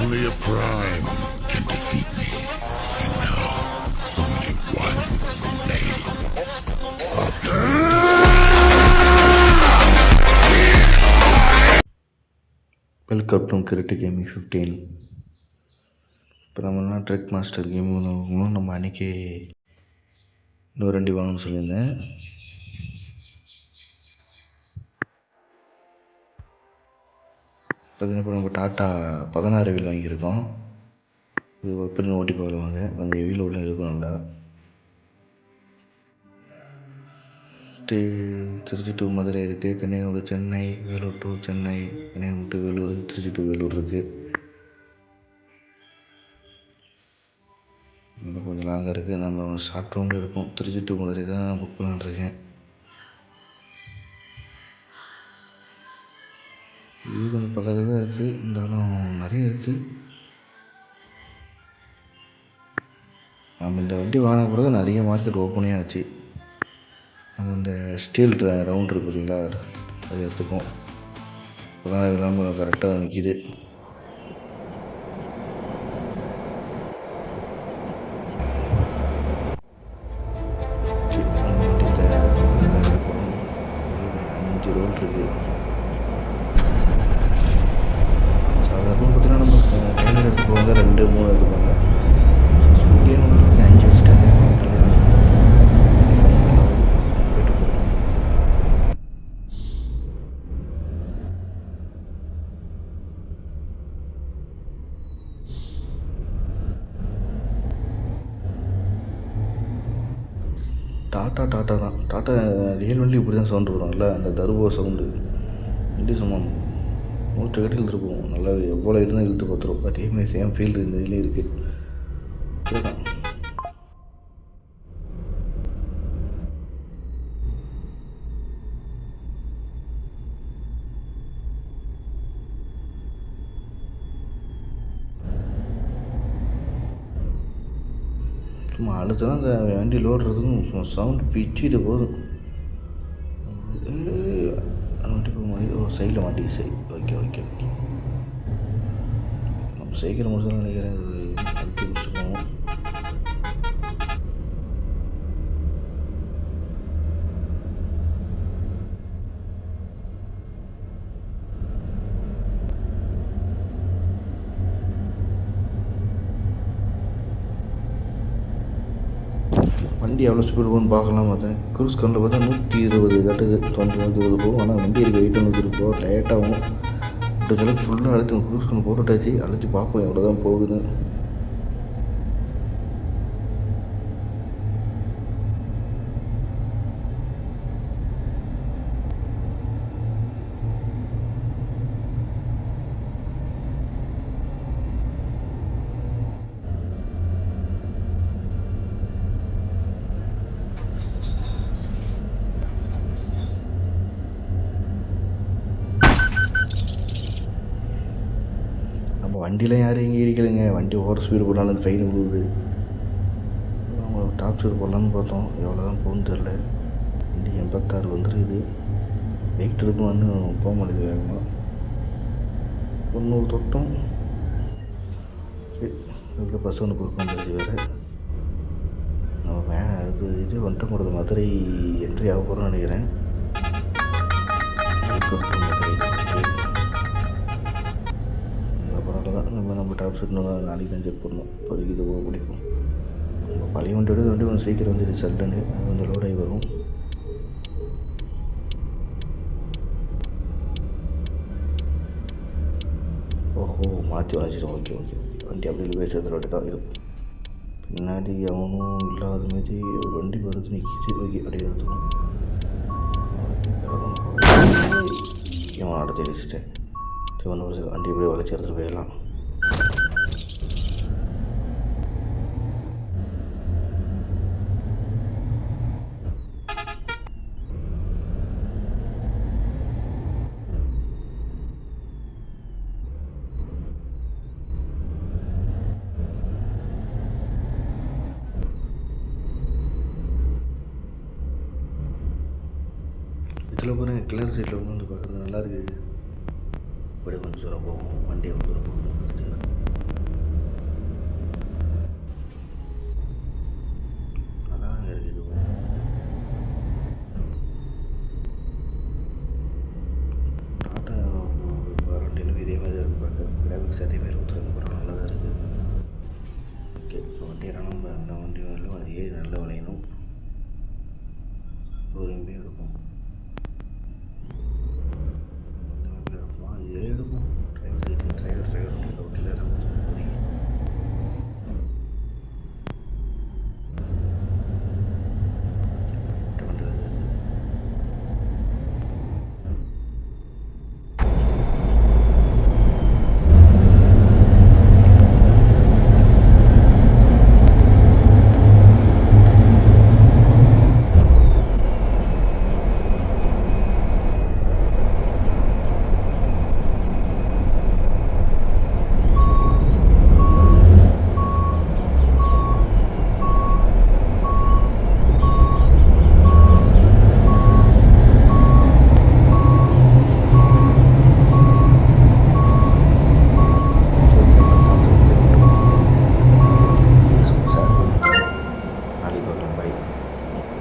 Only a prime can defeat me. And now, only one remains. Welcome to கிரிட்டு gaming 15. இப்போ நம்மளாம் trek master game நம்ம அன்றைக்கி இன்னொரு வண்டி வாங்கணும்னு சொல்லியிருந்தேன். பார்த்தீங்கன்னா இப்போ நம்ம டாட்டா 16 வீல் வாங்கியிருக்கோம். இது எப்படி ஓட்டி போகலாங்க, கொஞ்சம் ஹெவியில் உள்ள இருக்கும். நல்லா திருச்சி டு மதுரை இருக்குது, Kanyakumari Chennai, Vellore to Chennai, Kanyakumari to Vellore, Trichy to Vellore இருக்குது. இன்னும் கொஞ்சம் லாங்காக இருக்குது. நம்ம ஷார்ட் ரவுண்டு இருக்கும். திருச்சி டு மதுரை தான் புக் பண்ணலான்ருக்கேன். இது கொஞ்சம் பக்கத்தில் தான் இருக்குது, இருந்தாலும் நிறைய இருக்குது. நம்ம இந்த வண்டி வாங்கின பிறகு நிறைய மார்க்கெட் ஓப்பனே ஆச்சு. நம்ம இந்த ஸ்டீல் ரவுண்ட் இருக்குது பார்த்தீங்களா, அது எடுத்துக்கும். இப்போ தான் இதெல்லாம் கரெக்டாக நிற்கிது. ரோல் இருக்குது. சாதாரணமாக பார்த்தீங்கன்னா நம்ம ட்ரெயினர் எடுத்து போவாங்க, 2-3 எடுத்துப்பாங்க. 5 வச்சுட்டாங்க. டாட்டா தான். டாட்டா ரியல் வண்டி இப்படி தான் சவுண்டு வரும்ல, அந்த தர்போ சவுண்டு. வண்டி சும்மா மூச்சை கட்டி இழுத்துட்டு போவோம். நல்லா எவ்வளோ இருந்தால் இழுத்து பார்த்துரும். அதேமாதிரி சேம் ஃபீல்டு இந்த இதுலேயே இருக்குது. சரிதான். சும்மா அடுத்ததான் அந்த வண்டி லோடுறதுக்கும் சவுண்டு பிச்சுட்டு போதும். வண்டி போக மாட்டேங்குது. சைடில் மாட்டிக்கு. சரி, ஓகே. நம்ம சைக்கிள் முடிச்சாலும் நினைக்கிறேன். அடுத்து முடிச்சுட்டு போவோம். வண்டி எவ்வளோ ஸ்பீடு போகணும்னு பார்க்கலாம் பார்த்தேன். க்ரூஸ் கண்ணில் பார்த்தா 120 கட்டுது, 20 போகும். ஆனால் வண்டி இருக்குது 800 போகும். டயர்ட்டாகும். முடிஞ்சளவுக்கு ஃபுல்லாக அழுத்தி க்ரூஸ் கண்ணு போட்டுட்டாச்சு. அழுத்தி பார்ப்போம் எவ்வளோ தான் போகுதுன்னு. வண்டியில் யாரும் எங்கே இடிக்கலைங்க. வண்டி ஓவர் ஸ்பீடு போடலான்னு அந்த ஃபைன் விழுவுது. நம்ம டாப் ஸ்பீடு போடலான்னு பார்த்தோம். எவ்வளோ தான் போகணுன்னு தெரில. வண்டி 86 வந்துருக்குது. வெயிட் இருக்குமான்னு போக மாட்டேங்குது வேகமாக. 90 தொட்டம். சரி, அதுக்கு பஸ் ஒன்று பொறுக்க வந்துருச்சு வேறு. நம்ம இது வந்துட்டு கொடுத்த மதுரை என்ட்ரி ஆக போகிறோம்னு நினைக்கிறேன். நம்ம டாப் செட் நாளைக்கு தான் செக் பண்ணணும். இப்போதைக்கு இது போக பிடிக்கும். நம்ம பழைய வண்டியோட வண்டி கொஞ்சம் சீக்கிரம் வந்துடுது. சல்லுன்னு அது கொஞ்சம் லோடாகி வரும். ஓஹோ, மாற்றி வளைச்சிடும். ஓகே. வண்டி அப்படி பேசுறது வண்டி தான் இருக்கும். பின்னாடி அவனும் இல்லாத மாரி ஒரு வண்டி வருது, நிற்கிது. ஓகே, அப்படியே எடுத்துக்கணும். இவன் அடுத்து அடிச்சிட்டேன். சரி, ஒன்று வண்டி இப்படியே வளைச்சி எடுத்துகிட்டு போயிடலாம். இதில் போகிறேன் கிளர் சைடில் வந்து பார்க்குறது நல்லாயிருக்கு. இப்படி கொஞ்சம் தூரம் போகும். வண்டி எவ்வளோ தூரம் போகும்.